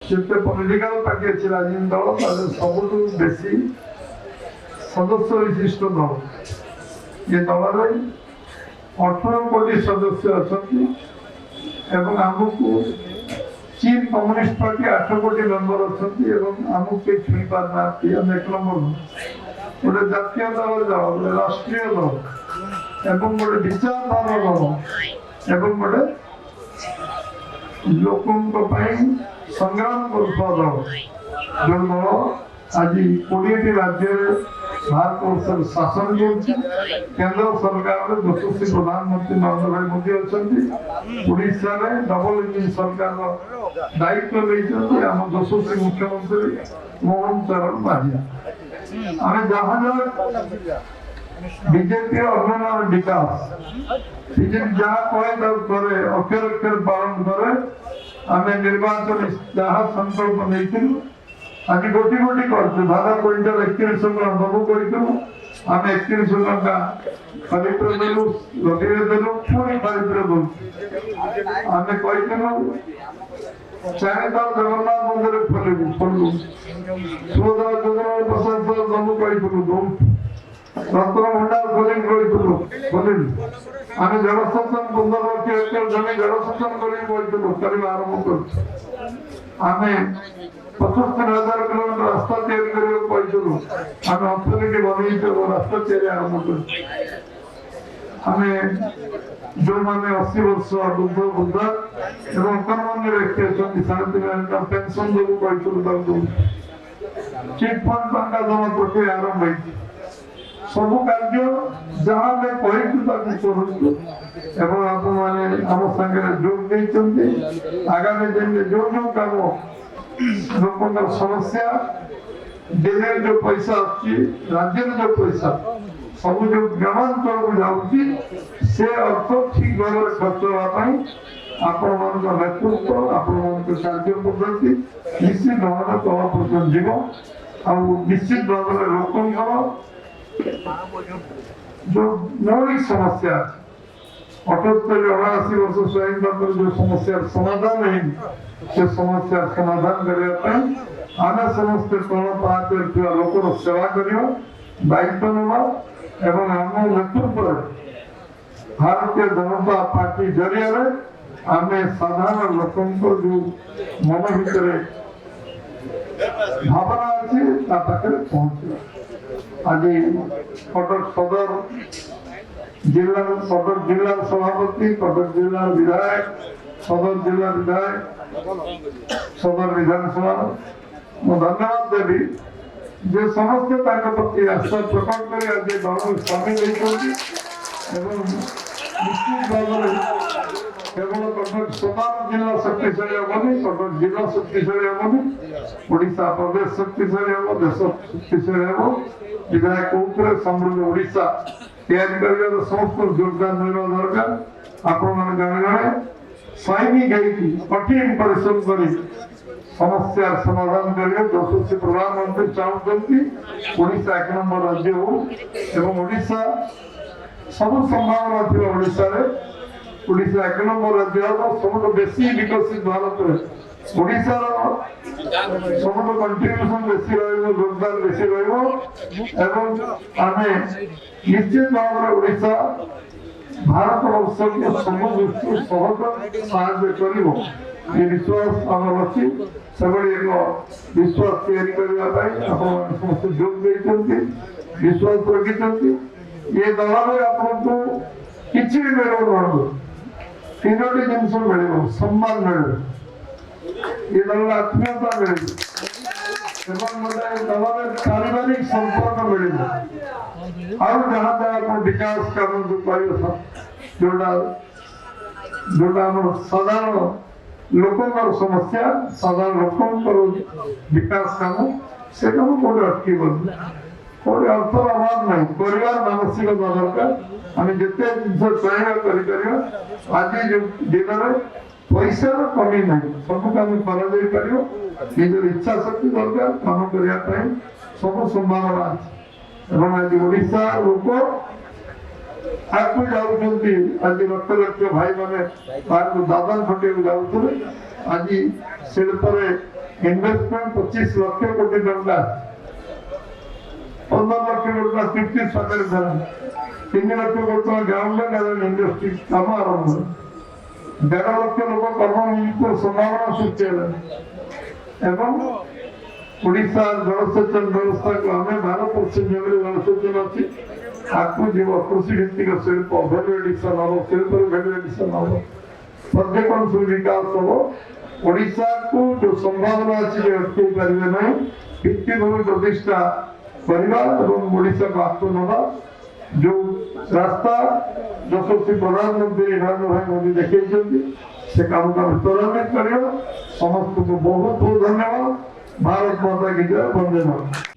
जिते political party अच्छी राजनीति दल सब बेसी सदस्य विशिष्ट दल ये दल 18 कोटी सदस्य अच्छा आमको चीन कम्युनिस्ट पार्टी 8 कोटी मेंबर अच्छा आमको के छुई पार ना एक नंबर गोटे जातीय दल राष्ट्रीय दल एवं गोटे विचारधारा दल एवं गोटे लोकों संग्राम करुवा दल जो दल आज 20 राज्य भारत वर्ष शासन केंद्र सरकार यशस्वी प्रधानमंत्री नरेंद्र भाई मोदी अच्छा ओडिशा रे डबल इंजिन सरकार दायित्व लेते आम यशस्वी मुख्यमंत्री मोहन चरण माझी आम जहाँ बीजेपी अभिनव विकास बीजेपी जहाँ कहे करे अक्षर अक्षर पालन करे आम निर्वाचन जहाँ संकल्प नहीं आज गोटी गोटी करते धारा क्विंटल 31 दबू कहूँ आम 31 टका खरीफ्रे देलु रबी देलु पुणी खरीफ्रे दू आम कहूँ चारिदार जगन्नाथ मंदिर खोलू सुभद्रा योजना 50 दबू कहूँ दू रत्न भंडार खोल आम जलसेचन 15 लाख हेक्टर जमी जलसेचन कर आरंभ कर आम 75,000 किलोमीटर रास्ता तैयारी कहूँ आम अथॉरिटी बनई रास्ता तैयारी आरंभ कर आम जो मैंने 80 वर्ष वृद्ध वृद्धा एवं अकर्मण्य व्यक्ति अच्छा 3.5 पेंशन देव कहूँ चिट फंड टंका जमा प्रक्रिया आरंभ हो सब कार्य जहाँ मैं करूँ आम सागर जोग आगामी दिन में जो जो काम लोक समस्या दिल्ली जो पैसा राज्य जो पैसा सब जो ग्रामांचल को जाऊँगी से अर्थ ठीक भाव में खर्च होगापी आपण मान नेतृत्व आपण मान कार्य पद्धति निश्चित भाव में तल पर्यटन जीव आ निश्चित भाव में लोक जो मौलिक समस्या 78-79 वर्ष स्वाधीनता जो समस्या समाधान है से समस्या समाधान करने आम समस्त तल पाहच लोकर सेवा कर दायित्व नवा एवं आम नेतृत्व भारतीय जनता पार्टी जरिया आम साधारण लोक जो मन भितर भावना अच्छी पहुंचा आज कटक सदर जिला सभापति कटक जिला विधायक सदर जिला विधायक सदर विधानसभा मुझे धन्यवाद देवी जो समस्त प्रति आस्था प्रकट कर आज दल सामिल निश्चित भाव केवल कटक सदर जिला शक्तिशाली हेनी कटक जिला शक्तिशाली हेनी ओडिशा प्रदेश शक्तिशाली हम देश शक्तिशाली हम विधायक समृद्ध ओडिशा तैयारी कर समस्त योगदान मिलवा दरकार आपण जड़े सैनिक कठिन परिश्रम कर समस्या समाधान करेंगे यशस्वी प्रधानमंत्री चाहते ओडिशा 1 नंबर राज्य हो एवं ओडिशा सब संभावना थी ओडिशा 1 नंबर राज्य हम सब बेसी विकसित भारत ओडिशा सब कंट्रीब्यूशन बेसी योगदान बेसी एवं आम निश्चित भाव में ओडिशा भारत वर्ष के सब दृष्टि सहज साहाय्य कर विश्वास आम अच्छी सब एक विश्वास तैयारी करने समस्त जोग देते विश्वास रखी ये दल में आपको किसी भी मिल 3टी जिनस मिल सम्मान मिले ये दल आत्मीयता मिले दल में पारिवारिक संपर्क मिले और जहाँ जहाँ विकास काम जो जोटा साधारण लोकों समस्या साधारण लोकों विकास काम से कौन अटक कोई अर्थर अभाव नहीं परिवार मानसिक दरकार आम जिते जिन चाहिए आज दिन में पैसा कमी ना सब कम कर निजर इच्छा शक्ति दरकार काम करने सब संभावना अच्छे आज ओडिशा लोक आगे जाऊँगी आज लक्ष लक्ष भाई मैंने बाहर को दादन खटे जाऊे आज शिल्प इन्वेस्टमेंट 25 लाख कोटी टंका 15 लाख कोटी फिफ्टी सरकार द्वारा 3 लाख कोटी ग्राउंड लेवल इंडस्ट्री काम आरंभ 1.5 लाख लोक कर्म संभावना सृष्टि एवं ओडिशा जलसेचन व्यवस्था को आम 12% जगह जलसेचन अच्छी आपको जीव कृषि भित्तिक शिल्प भैल्यू एडिशन हम शिल्प भैल्यू एडिशन हम पर्यटन सब विकास हम ओडिशा को जो संभावना अच्छी अटक पारे ना भित्तिभूमि प्रतिष्ठा करवा ओडिशा को आत्म नवा जो रास्ता यशस्वी प्रधानमंत्री नरेंद्र भाई मोदी देखते से काम को त्वरान्वित कर समस्त को बहुत बहुत धन्यवाद। भारत माता की जय। वंदे मातरम।